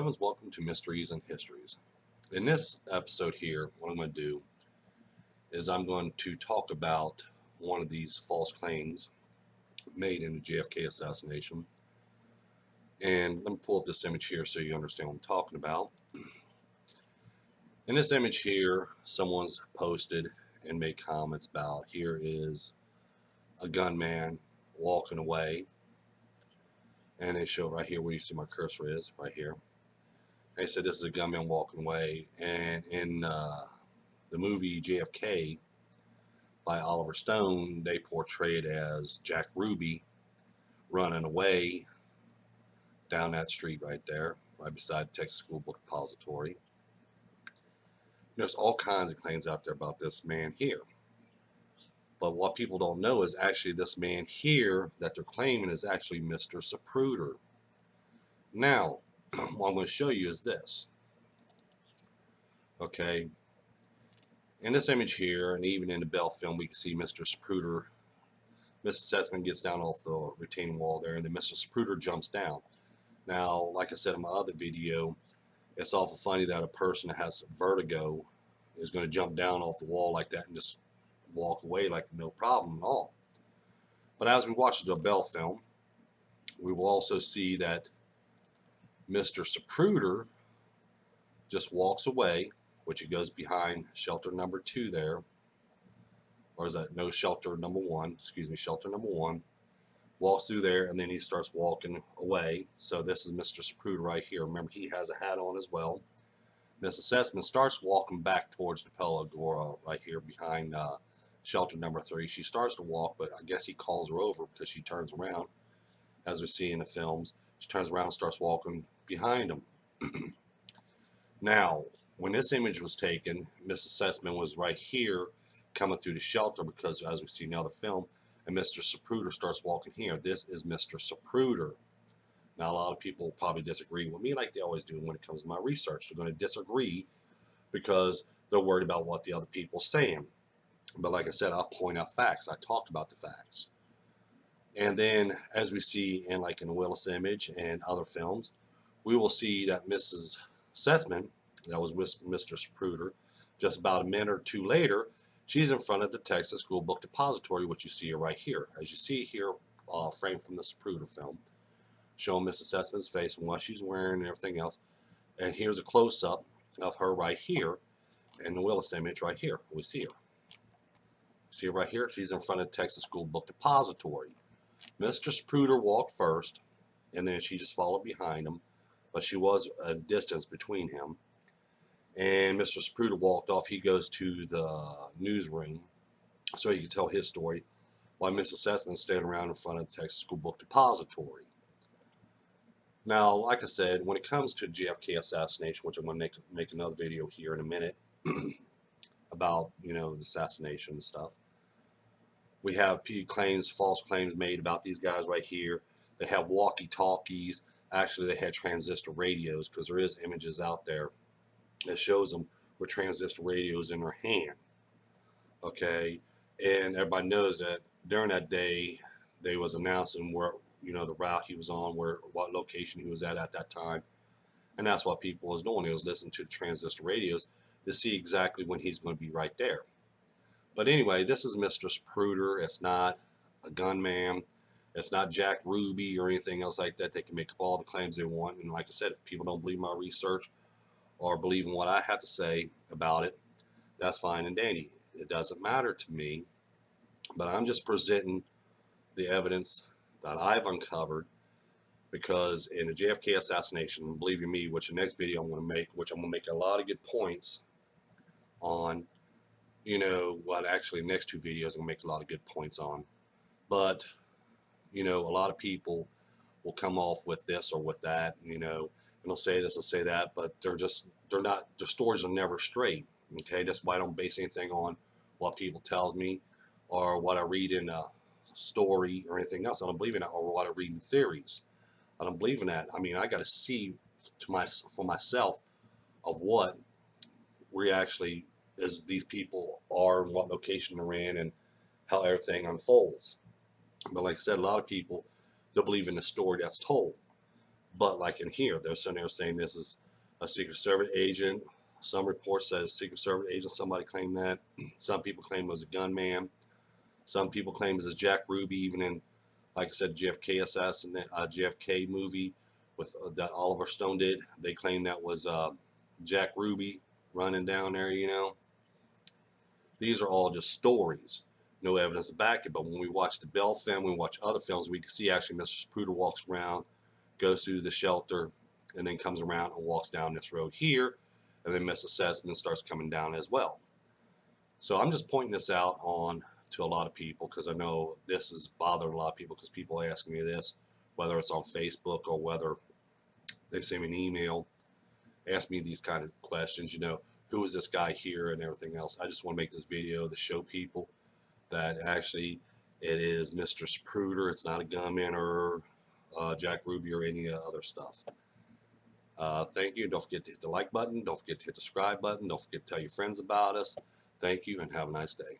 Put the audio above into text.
Blevins, welcome to Mysteries and Histories. In this episode here, what I'm going to do is I'm going to talk about one of these false claims made in the JFK assassination. And let me pull up this image here so you understand what I'm talking about. In this image here, someone's posted and made comments about here is a gunman walking away. And they show right here where you see my cursor is, right here. They said this is a gunman walking away. And in the movie JFK by Oliver Stone, they portray it as Jack Ruby running away down that street right there, right beside Texas School Book Depository. There's all kinds of claims out there about this man here. But what people don't know is actually this man here that they're claiming is actually Mr. Zapruder. Now, what I'm going to show you is this. Okay. In this image here, and even in the Bell film, we can see Mr. Zapruder. Mrs. Setzman gets down off the retaining wall there, and then Mr. Zapruder jumps down. Now, like I said in my other video, it's awful funny that a person that has vertigo is going to jump down off the wall like that and just walk away like no problem at all. But as we watch the Bell film, we will also see that Mr. Zapruder just walks away, which he goes behind shelter number 2 there. Or is that, no, shelter number 1, excuse me, shelter number 1. Walks through there, and then he starts walking away. So this is Mr. Zapruder right here. Remember, he has a hat on as well. Mrs. Setzman starts walking back towards the Pelagora right here behind shelter number 3. She starts to walk, but I guess he calls her over because she turns around. As we see in the films, she turns around and starts walking behind him. Now, when this image was taken, Mrs. Setzman was right here coming through the shelter because, as we see in the other film, and Mr. Zapruder starts walking here. This is Mr. Zapruder. Now, a lot of people probably disagree with me like they always do when it comes to my research. They're going to disagree because they're worried about what the other people are saying. But like I said, I'll point out facts. I talk about the facts. And then, as we see in like in the Willis image and other films, we will see that Mrs. Setzman, that was with Mr. Zapruder, just about a minute or 2 later, she's in front of the Texas School Book Depository, which you see her right here. As you see here, framed from the Zapruder film, showing Mrs. Setzman's face and what she's wearing and everything else. And here's a close-up of her right here in the Willis image right here. We see her. See her right here? She's in front of the Texas School Book Depository. Mr. Zapruder walked first, and then she just followed behind him, but she was a distance between him. And Mr. Zapruder walked off. He goes to the newsroom so he can tell his story, while Mrs. Setzman stayed around in front of the Texas School Book Depository. Now, like I said, when it comes to JFK assassination, which I'm going to make another video here in a minute about, you know, the assassination and stuff, we have false claims made about these guys right here. They have walkie-talkies. Actually, they had transistor radios because there is images out there that shows them with transistor radios in their hand. Okay, and everybody knows that during that day, they was announcing where, you know, the route he was on, what location he was at that time, and that's what people was doing. He was listening to the transistor radios to see exactly when he's going to be right there. But anyway, this is Mr. Zapruder. It's not a gunman. It's not Jack Ruby or anything else like that. They can make up all the claims they want. And like I said, if people don't believe my research or believe in what I have to say about it, that's fine and dandy. It doesn't matter to me. But I'm just presenting the evidence that I've uncovered, because in the JFK assassination, believe you me, which the next video I'm going to make, which I'm going to make a lot of good points on, you know, what actually next 2 videos I'm going to make a lot of good points on. But, you know, a lot of people will come off with this or with that, you know, and they'll say this and say that, but they're not, their stories are never straight. Okay, that's why I don't base anything on what people tell me or what I read in a story or anything else. I don't believe in that, or what I read in theories. I don't believe in that. I mean, I got to see for myself of what we actually, as these people are and what location they're in and how everything unfolds. But like I said, a lot of people, they'll believe in the story that's told. But like in here, they're sitting there saying this is a Secret Service agent. Some report says Secret Service agent. Somebody claimed that. Some people claim it was a gunman. Some people claim it was Jack Ruby. Even in, like I said, JFK assassinate, JFK movie with that Oliver Stone did. They claim that was Jack Ruby running down there. You know, these are all just stories. No evidence to back it. But when we watch the Bell film, we watch other films, we can see actually Mr. Zapruder walks around, goes through the shelter, and then comes around and walks down this road here. And then Mrs. Sussman starts coming down as well. So I'm just pointing this out on to a lot of people because I know this is bothering a lot of people because people ask me this, whether it's on Facebook or whether they send me an email, ask me these kind of questions, you know, who is this guy here and everything else. I just want to make this video to show people that actually it is Mr. Zapruder. It's not a gunman or Jack Ruby or any other stuff. Thank you. Don't forget to hit the like button. Don't forget to hit the subscribe button. Don't forget to tell your friends about us. Thank you and have a nice day.